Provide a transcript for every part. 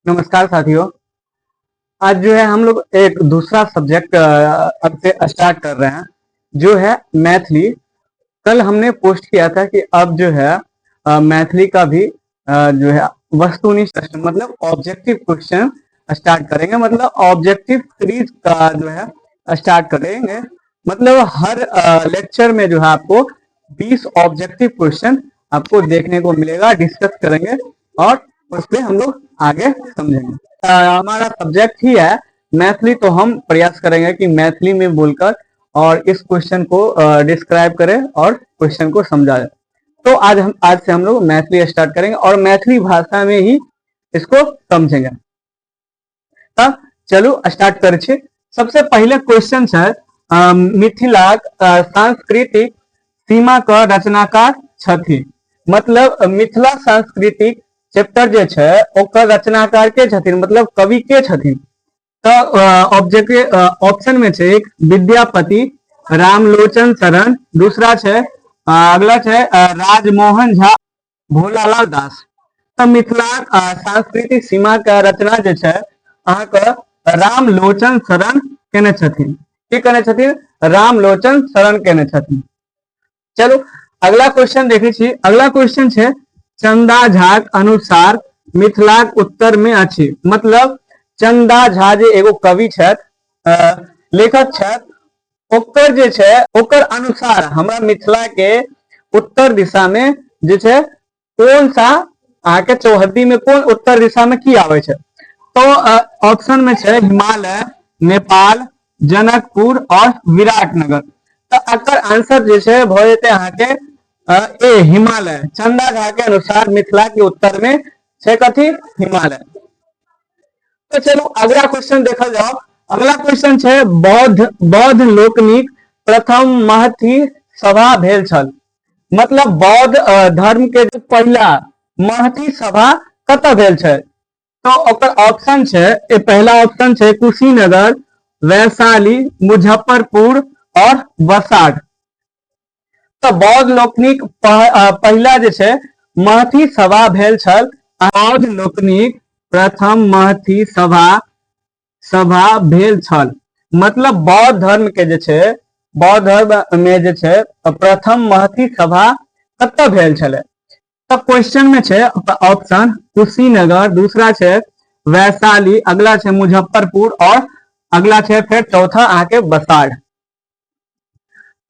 नमस्कार साथियों। आज जो है हम लोग एक दूसरा सब्जेक्ट अब से स्टार्ट कर रहे हैं, जो है मैथिली। कल हमने पोस्ट किया था कि अब जो है मैथिली का भी जो है वस्तुनिष्ठ प्रश्न मतलब ऑब्जेक्टिव क्वेश्चन स्टार्ट करेंगे। मतलब ऑब्जेक्टिव सीरीज का जो है स्टार्ट करेंगे। मतलब हर लेक्चर में जो है आपको 20 ऑब्जेक्टिव क्वेश्चन आपको देखने को मिलेगा, डिस्कस करेंगे और उस पर हम लोग आगे समझेंगे। हमारा सब्जेक्ट ही है मैथिली, तो हम प्रयास करेंगे कि मैथिली में बोलकर और इस क्वेश्चन को डिस्क्राइब करें और क्वेश्चन को समझाएं। तो आज से हम लोग मैथिली स्टार्ट करेंगे और मैथिली भाषा में ही इसको समझेंगे। तब चलो स्टार्ट करें। सबसे पहले क्वेश्चन है मिथिलाक सांस्कृतिक सीमा का रचनाकार छथि। मतलब मिथिला सांस्कृतिक चैप्टर जे छै ओकर रचनाकार के छथिन, मतलब कवि के छथिन। तो ऑब्जेक्ट ऑप्शन में छै एक विद्यापति रामलोचन शरण, दूसरा छै अगला छै राजमोहन झा भोलालाल दास। तो मिथिला सांस्कृतिक सीमा का रचना जे छै अहाँके रामलोचन शरण केने छथिन। की केने छथिन? रामलोचन शरण केने छथिन। चलो अगला क्वेश्चन देखे छी। अगला क्वेश्चन है चंदा झा अनुसार मिथिलाक उत्तर में अछि। मतलब चंदा झा जे एगो कवि छथि, लेखक छथि, ओकर जे छै ओकर अनुसार हमरा मिथिला के उत्तर दिशा में जे छै कौन सा आके चौहद्दी में कौन उत्तर दिशा में की आवे छै? तो ऑप्शन में छै हिमालय, नेपाल, जनकपुर और विराटनगर। तो एकर आंसर जे छै भ जेतै अहाँके ए हिमालय। चंदा झा के अनुसार मिथिला के उत्तर में छै कथी? हिमालय। तो चलो अगला क्वेश्चन देखल जाओ। अगला क्वेश्चन है बौद्ध लोकनिक प्रथम महथी सभा भेल छल। मतलब बौद्ध धर्म के जो पहला महथी सभा कतऽ भेल छै? तो ओकर ऑप्शन है, पहला ऑप्शन है कुशीनगर, वैशाली, मुजफ्फरपुर और वसाड। तो बौद्ध लोकनिक पहला जे छै महथी सभा भेल छल। बौद्ध लोकनिक प्रथम महथी सभा भेल छल। मतलब बौद्ध धर्म के जे छै, बौद्ध धर्म में जे छै प्रथम महथी सभा कतऽ भेल छलै? तब क्वेश्चन में छै ऑप्शन कुशीनगर, दूसरा छै वैशाली, अगला छै मुजफ्फरपुर और अगला छै फिर चौथा आके वसाड।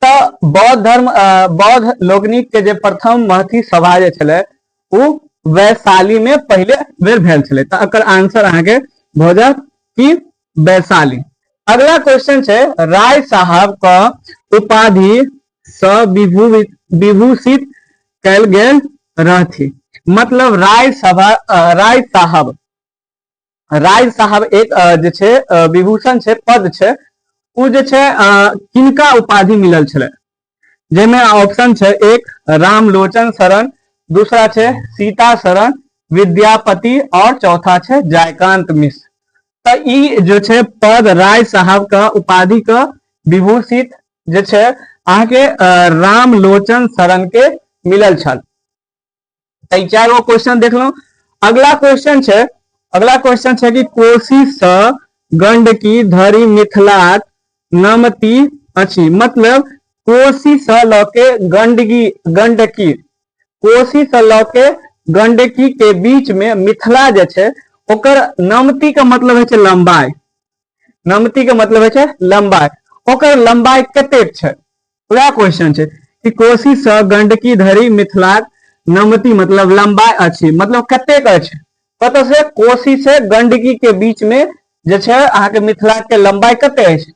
तो बौद्ध लोकनिक के जे प्रथम महथी सभा जे छलै उ वैशाली में पहले बेर भेल छलै। तो एकर आंसर अहाँके भ जायत कि वैशाली। अगला क्वेश्चन है राय साहब का उपाधि से विभूषित कैल गेल रहथि। मतलब राय साहब एक जे छै विभूषण छै, पद छै, उ जे छै किनका उपाधि मिलल छलै? जेमे ऑप्शन है एक रामलोचन शरण, दूसरा है सीता शरण, विद्यापति और चौथा है जयकांत मिश्र। तो ई जो है पद राय साहब का उपाधि का विभूषित जे है अहाँके रामलोचन शरण के मिलल छल। तो चार गो क्वेश्चन देख लो। अगला क्वेश्चन है कि कोशी से गंडकी धरि मिथिलाक नमती अछि। मतलब कोशी से ल के गंडकी कोशी से ल के गंडकी के बीच में मिथिला जे छै ओकर नमती का मतलब है लंबाई। नमती का मतलब है लंबाई। ओकर लंबाई कतेक छै? वह क्वेश्चन है कि कोशी से गंडकी धरि मिथिलाक नमती मतलब लंबाई अछि, मतलब कतेक अछि? कतऽ से? कोशी से गंडकी के बीच में जे छै अहाँके मिथिला के लंबाई कते अछि?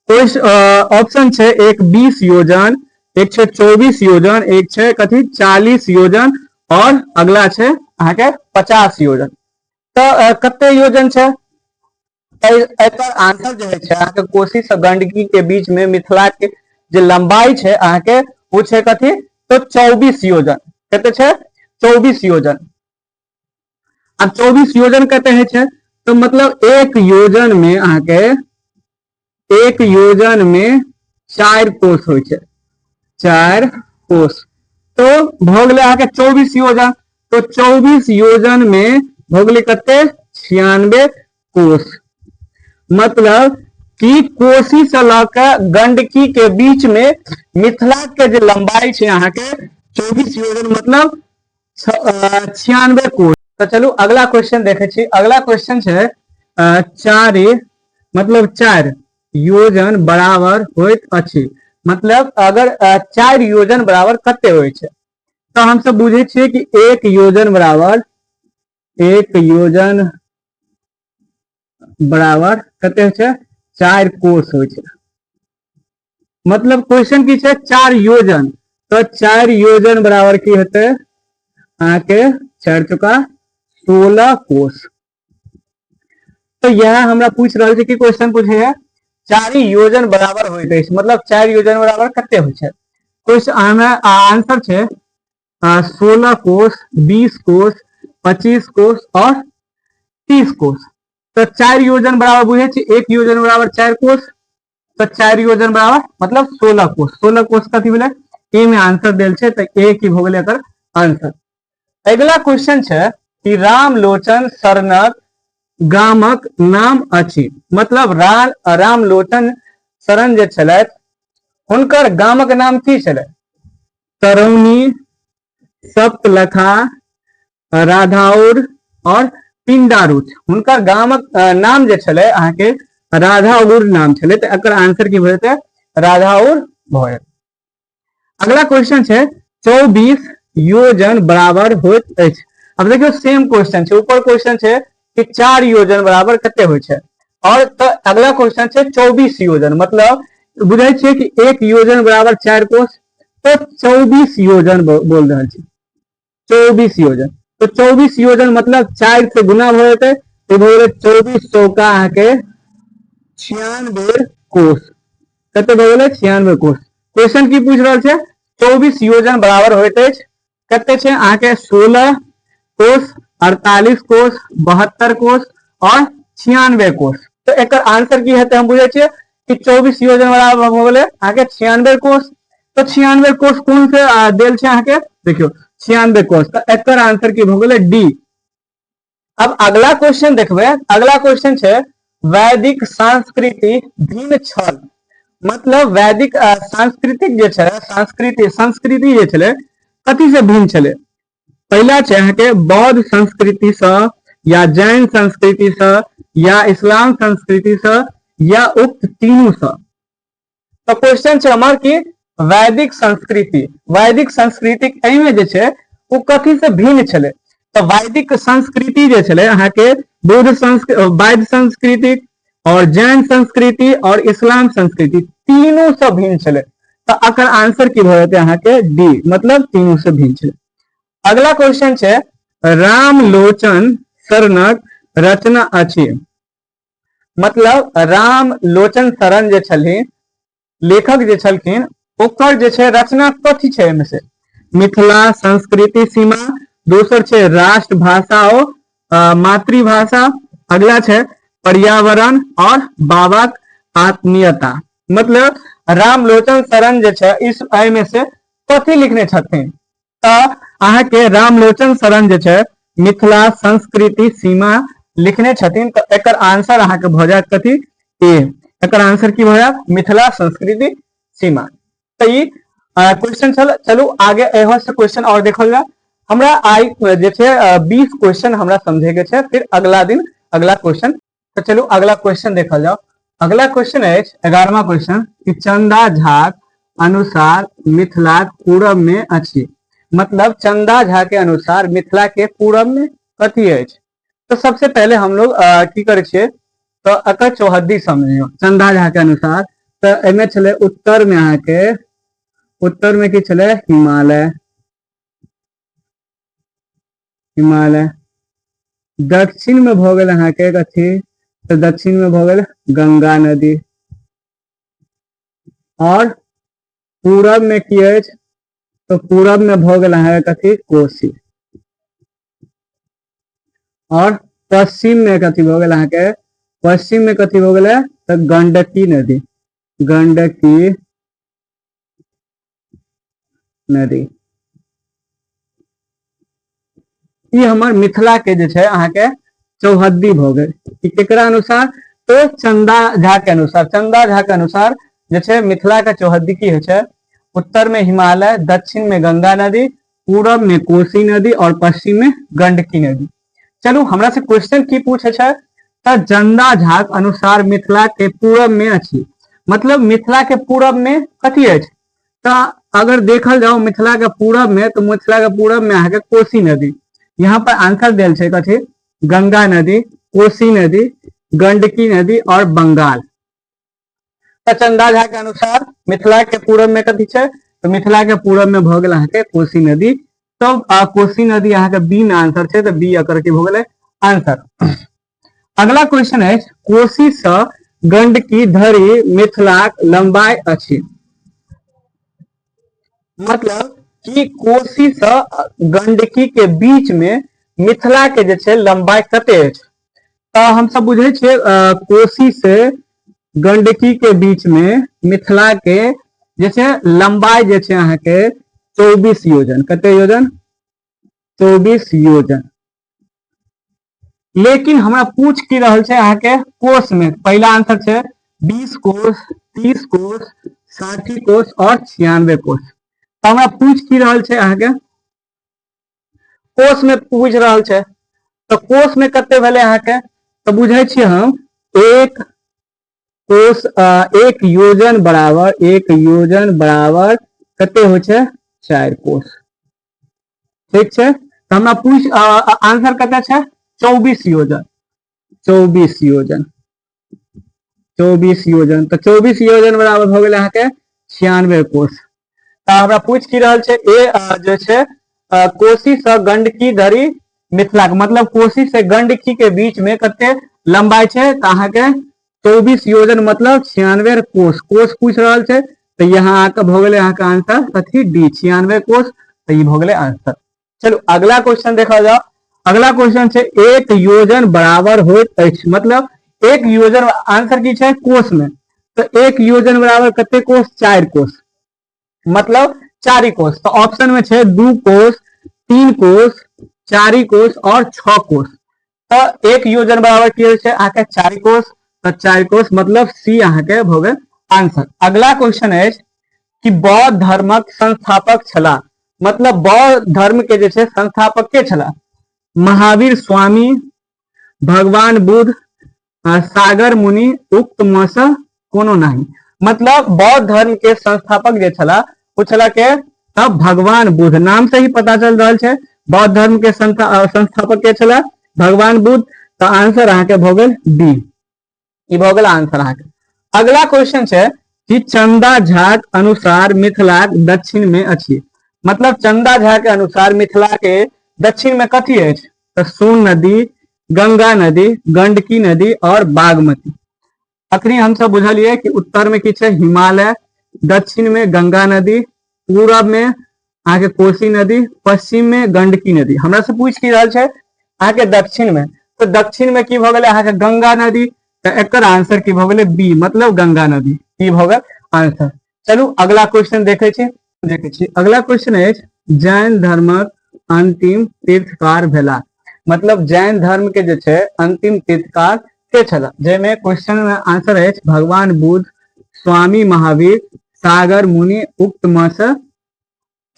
ऑप्शन है एक 20 योजन, एक है 24 योजन, एक है कथी 40 योजन और अगला है अहाँके 50 योजन। तो कते योजन है? एकर आंसर जो है अहाँके कोशी से गंडकी के बीच में मिथिला के जो लंबाई है अहाँके वो है कथी? तो 24 योजन। कते है? 24 योजन। अब 24 योजन कते है? तो मतलब एक योजन में अहाँके एक योजन में 4 कोष हो, 4 कोष। तो भ गेलै अहाँके 24 योजन। तो 24 योजन में भ गेलै कते? 96 कोस। मतलब कि कोसी से लऽ गंडकी के बीच में मिथिला के जो लंबाई है यहाँ के 24 योजन, मतलब 96 कोस। तो चलू अगला क्वेश्चन देखे छी। अगला क्वेश्चन है 4 मतलब 4 योजन बराबर होइत अछि। मतलब अगर 4 योजन बराबर कते होय छै, तो हम सब बुझे छिए कि 1 योजन बराबर कते होय छै, 4 कोस होय छै। मतलब क्वेश्चन की छै 4 योजन, तो 4 योजन बराबर की होते अहाँ के 4 चौका 16 कोस। तो यह हमरा पूछ रहा है कि क्वेश्चन पूछे है 4 योजन बराबर होइत अछि, मतलब 4 योजन बराबर कते होय छै। क्वेश्चन आंसर छै 16 कोस, 20 कोस, 25 कोस और 30 कोस। तो 4 योजन बराबर बुझे छी 1 योजन बराबर 4 कोस, तो 4 योजन बराबर मतलब 16 कोस। 16 कोस कथी भेलै, ए में आंसर देल छै, तो ए की भ गेलै एकर आंसर। अगला क्वेश्चन छै कि रामलोचन शरणक गामक नाम अछि। मतलब रामलोचन शरण जे छलथि हुनकर गामक नाम की छलै, तरौनी, सप्तलखा, राधौर और पिंडारुच। हुनकर गामक नाम जे छलै अहाँ के राधाउर नाम छलै, तो एकर आंसर की भ जेतै राधाउर भ जेतै। अगला क्वेश्चन छै 24 योजन बराबर होइत अछि। अब देखियो सेम क्वेश्चन छै, ऊपर क्वेश्चन छै कि 4 योजन बराबर कते होय छै, और तो अगला क्वेश्चन छै 24 योजन। मतलब बुझे छिए कि 1 योजन बराबर 4 कोस, तो 24 योजन बोल रहल छी, 24 योजन। तो 24 योजन मतलब 4 से गुना भ जेतै, तो भ गेलै 24 चौका अहाँ के 96 कोस। कते भ गेलै 96 कोस। क्वेश्चन की पूछ रहल छै 24 योजन बराबर होइत अछि कते छै अहाँ के 16 कोस, 48 कोस, 72 कोस और 96 कोस। तो एकर आंसर की हेतै, हम बुझे छिए कि 24 योजन बराबर भ गेलै अहाँ के 96 कोस। तो 96 कोस कोन से देल छै अहाँ के, देखियो 96 कोस, तो एकर आंसर की भ गेलै डी। अब अगला क्वेश्चन देखबे। अगला क्वेश्चन छै वैदिक संस्कृति भिन्न छल। मतलब वैदिक सांस्कृतिक जे छै संस्कृति जे छलै कथी से भिन्न छलै। पहला छै अहाँ के बौद्ध संस्कृति से, या जैन संस्कृति से, या इस्लाम संस्कृति से, या उक्त तीनों से। तो क्वेश्चन छै हमर कि वैदिक संस्कृति एहिमे जे छै वो कथी से भिन्न छलै। तो वैदिक संस्कृति जे छलै अहाँ के बौद्ध संस्कृति और जैन संस्कृति और इस्लाम संस्कृति तीनों से भिन्न छलै। तो एकर आंसर की भ जेतै अहाँ के डी, मतलब तीनों से भिन्न छलै। अगला क्वेश्चन छै रामलोचन शरणक रचना अछि। मतलब रामलोचन शरण जे छलखिन, लेखक जे छलखिन, ओकर जे छै रचना कथी छै एहिमे से, मिथिला संस्कृति सीमा, दोसर छै राष्ट्रभाषा और मातृभाषा, अगला छै पर्यावरण और बाबाक आत्मीयता। मतलब रामलोचन शरण जे छै इस एहिमे से कथी लिखने छथिन, तो अहाँ के रामलोचन शरण जे छै मिथिला संस्कृति सीमा लिखने छथिन। तो एकर आंसर अहाँ के भ जायत कथी, ए। एकर आंसर की भ जायत मिथिला संस्कृति सीमा। तो ई क्वेश्चन चलू आगे एहो से क्वेश्चन और देखल जाए। हमरा आई जे छै 20 क्वेश्चन हमरा समझे के छै, फिर अगला दिन अगला क्वेश्चन। तो चलू अगला क्वेश्चन देखल जाओ। अगला क्वेश्चन है 11वां क्वेश्चन कि चंदा झा अनुसार मिथिला पूरब में अछि। मतलब चंदा झा के अनुसार मिथिला के पूरब में कथी अछि। तो सबसे पहले हम लोग की करे छिए, तो एकर चौहद्दी समझियो चंदा झा के अनुसार। तो एमे छले उत्तर में अहाँ के, उत्तर में की छले हिमालय, दक्षिण में भ गेल अहाँ के कथी, तो दक्षिण में भ गेल गंगा नदी, और पूरब में की अछि, तो पूरब में भ गेल अहाँ के कथी कोसी, और पश्चिम में कथी भ गेल अहाँ के, पश्चिम में कथी भ गेल तो गंडकी नदी, गंडकी नदी। ई हमर मिथिला के जे छै अहाँ के चौहद्दी भऽ गेल। केकरा अनुसार? तो चंदा झा के अनुसार। चंदा झा के अनुसार जे छै मिथिला के चौहद्दी की होइ छै? उत्तर में हिमालय, दक्षिण में गंगा नदी, पूरब में कोसी नदी और पश्चिम में गंडकी नदी। चलू हमरा से क्वेश्चन की पूछे छै? तो चंदा झा के अनुसार मिथिला के पूरब में अछि, मतलब मिथिला के पूरब में कथी अछि? तो अगर देखल जाओ मिथिला के पूरब में, तो मिथिला के पूरब में अहाँके कोसी नदी। यहाँ पर आंसर दिल छै कथी? गंगा नदी, कोसी नदी, गंडकी नदी और बंगाल। तो चंदा झा के अनुसार मिथिला के पूरब में कथी छै? तो मिथिला के पूरब में भ गेल अहाँके कोसी नदी। तो कोसी नदी अहाँके बी में आंसर छै, तो बी एकर की भ गेलै आंसर। अगला क्वेश्चन है, कोसी से गंडकी धरि मिथिलाक लंबाई अछि। मतलब कि कोसी से गंडकी के बीच में मिथिला के जे छै लंबाई कते अछि? तो हम सब बुझे छियै कोसी से गंडकी के बीच में मिथिला के जे छै लंबाई जे छै अहाँके 24 योजन। कते योजन? 24 योजन। लेकिन हमरा पूछ की रहल छै अहाँके कोस में? पहला आंसर छै 20 कोस, 30 कोस, 60 कोस और 96 कोस। तो हमरा पूछ की रहल छै अहाँके कोस में पूछ रहल छै। तो कोस में कते भेले अहाँके? तो बुझे छियै हम एक कोस, एक योजन बराबर कते हो छै? 4 कोस। ठीक छै। तो हमरा पूछ आंसर कते छै? 24 योजन। 24 योजन। 24 योजन। तो 24 योजन बराबर हो गेल अहाँके 96 कोस। तो हमरा पूछ की रहल छै ए जो छै कोसी से गंडकी धरि मिथिला, मतलब कोसी से गंडकी के बीच में कते लंबाई छै? तो अहाँके 24 योजन मतलब 96 कोस। कोस पूछ रहल छै, तो यहाँ आके भ गेलै अहाँके आंसर कथी? डी, 96 कोस। तो ये भ गेलै आंसर। चलो अगला क्वेश्चन देखा जाओ। अगला क्वेश्चन छै एक योजन बराबर होइत अछि। मतलब एक योजन आंसर की छै? कोस में। तो एक योजन बराबर कते कोस? 4 कोस, मतलब 4 कोस। तो ऑप्शन में छै 2 कोस, 3 कोस, 4 कोस और 6 कोस। तो एक योजन बराबर की होइ छै अहाँके 4 कोस। तो 4 कोस मतलब सी अहाँके भ गेल आंसर। अगला क्वेश्चन है कि बौद्ध धर्मक संस्थापक छला। मतलब बौद्ध धर्म के जे छै संस्थापक के छला? महावीर स्वामी, भगवान बुद्ध, सागर मुनि, उक्त में से कोनो नहीं। मतलब बौद्ध धर्म के संस्थापक जे छला वो छला के? तब भगवान बुद्ध। नाम से ही पता चल रहा है बौद्ध धर्म के संस्थापक के छला? भगवान बुद्ध। तो आंसर अहाँके भ गेल डी, ई भ गेल आंसर अहाँके। अगला क्वेश्चन छै कि चंदा झा के अनुसार मिथिला दक्षिण में अछि। मतलब चंदा झा के अनुसार मिथिला के दक्षिण में कथी अछि? तो सोन नदी, गंगा नदी, गंडकी नदी और बागमती। अखनी हम सब बुझलिए कि उत्तर में की छै? हिमालय, दक्षिण में गंगा नदी, पूरब में आगे कोसी नदी, पश्चिम में गंडकी नदी। हमरा से पूछ की रहल छै आगे दक्षिण में। तो दक्षिण में की भ गेलै अहाँके गंगा नदी। तो एकर आंसर की भ गेलै? बी, मतलब गंगा नदी। की भ गेल आंसर। चलू अगला क्वेश्चन देखे छी। अगला क्वेश्चन है जैन धर्मक अंतिम तीर्थकार भेला। मतलब जैन धर्म के जे छै अंतिम तीर्थकार के छला? जेमे क्वेश्चन में आंसर है भगवान बुद्ध, स्वामी महावीर, सागर मुनि, उक्त में से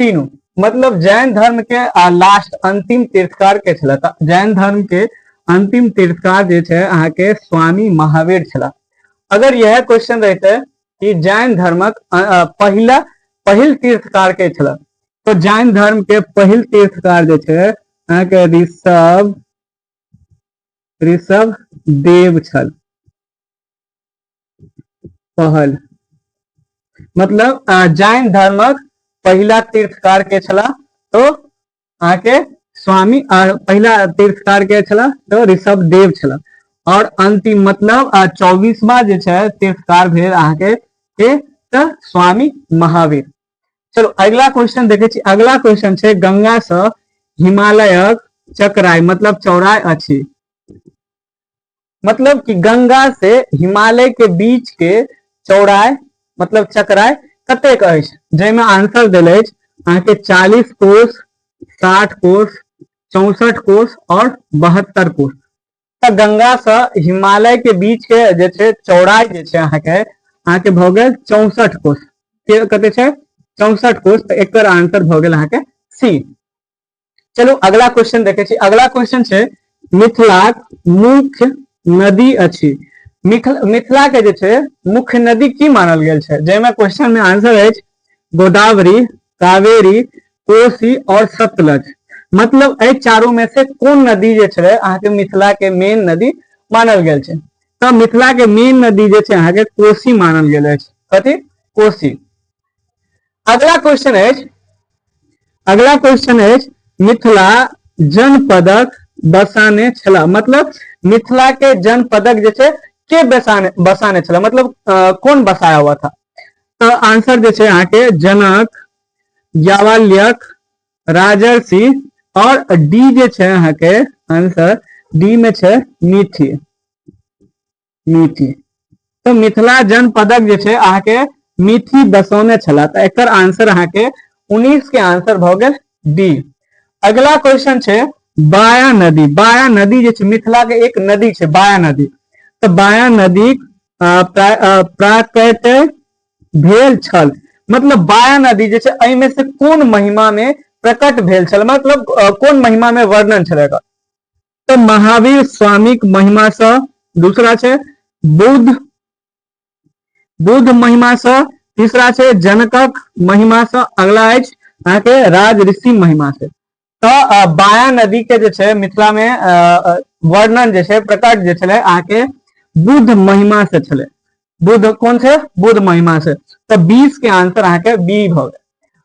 तीनों। मतलब जैन धर्म के लास्ट अंतिम तीर्थकार के छला? जैन धर्म के अंतिम तीर्थकार जे छै अहाँके स्वामी महावीर छला। अगर यह क्वेश्चन रहते कि जैन धर्मक पहिल तीर्थकार के छला, तो जैन धर्म के पहिल तीर्थकार जे छै अहाँके ऋषभ देव छल। पहल मतलब जैन धर्मक पहिला तीर्थकार के छला? तो अहाँके स्वामी पहिला तीर्थकार के छला? तो ऋषभ देव छला। और अंतिम मतलब 24वां जे छै तीर्थकार भेल अहाँके के? तो स्वामी महावीर। चलो अगला क्वेश्चन देखे छी। अगला क्वेश्चन छै गंगा से हिमालयक चक्राई, मतलब चौड़ाई अछि। मतलब कि गंगा से हिमालय के बीच के चौड़ाई मतलब चक्राई कतेक अछि? जेमे आंसर देल अछि अहाँके 40 कोस, 60 कोस, 64 कोस और 72 कोस। तो गंगा से हिमालय के बीच के जे छे चौड़ाई जे छे अहाँ के भ गेल 64 कोस। के कते छे 64 कोस। तो एकर आंसर भ गेल अहाँ के सी। चलो अगला क्वेश्चन देखे छी। अगला क्वेश्चन छे मिथिलाक मुख्य नदी अछि। मिथिला के जे छे मुख्य नदी की मानल गेल छे, जेमे क्वेश्चन में आंसर है गोदावरी, कावेरी, कोसी और सतलज। मतलब ए चारों में से कौन नदी जे छे अहाँ के मिथिला के मेन नदी मानल गेल छे। तो मिथिला के मेन नदी जे छे अहाँ के कोसी मानल गेल है। कथी? कोसी। अगला क्वेश्चन है मिथिला जनपदक बसाने छला। मतलब मिथिला के जनपदक जे छे के बसाने छला, मतलब कौन बसाया हुआ था। तो आंसर जे छे अहाँ के जनक, यावल्यक, राजर्षि और डी जे छे अहाँ के आंसर डी में छे मीठी। मीठी। तो मिथिला जनपदक जे छे अहाँ के मीठी बसौने छला। तो एकर आंसर अहाँ के 19 के आंसर भ गेल डी। अगला क्वेश्चन छे बाया नदी। बाया नदी जे छे मिथिला के एक नदी छे बाया नदी। तो बाया नदी प्राकट भेल छल। मतलब बाया नदी जे छे एहि में से कौन महिमा में प्रकट भेल छल, मतलब कौन महिमा में वर्णन छल एकर। तो महावीर स्वामी महिमा से, दूसरा छे बुद्ध महिमा से, तीसरा छे जनकक महिमा से, अगला है अहाँ के राज ऋषि महिमा से। तो बाया नदी के जे छे मिथिला में वर्णन जे छे प्रकट जे छले अहाँ के बुद्ध महिमा से छले। बुद्ध कौन से? बुद्ध महिमा से। तो 20 के आंसर अहाँ के बी भ गए।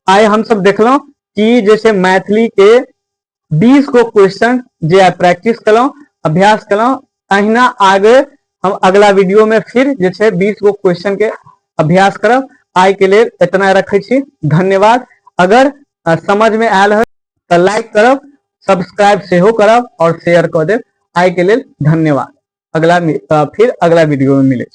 आइ हम सब देखलो कि जैसे मैथिली के 20 गो क्वेश्चन जे प्रैक्टिस कलो, अभ्यास कलो। अहिना आगे हम अगला वीडियो में फिर जे छे 20 गो क्वेश्चन के अभ्यास करब। आइ के लिए इतना रखे छी। धन्यवाद। अगर समझ में आयल है तो लाइक करब, सब्सक्राइब सेहो करब और शेयर कर देब। आइ के लिए धन्यवाद। फिर अगला वीडियो में मिले।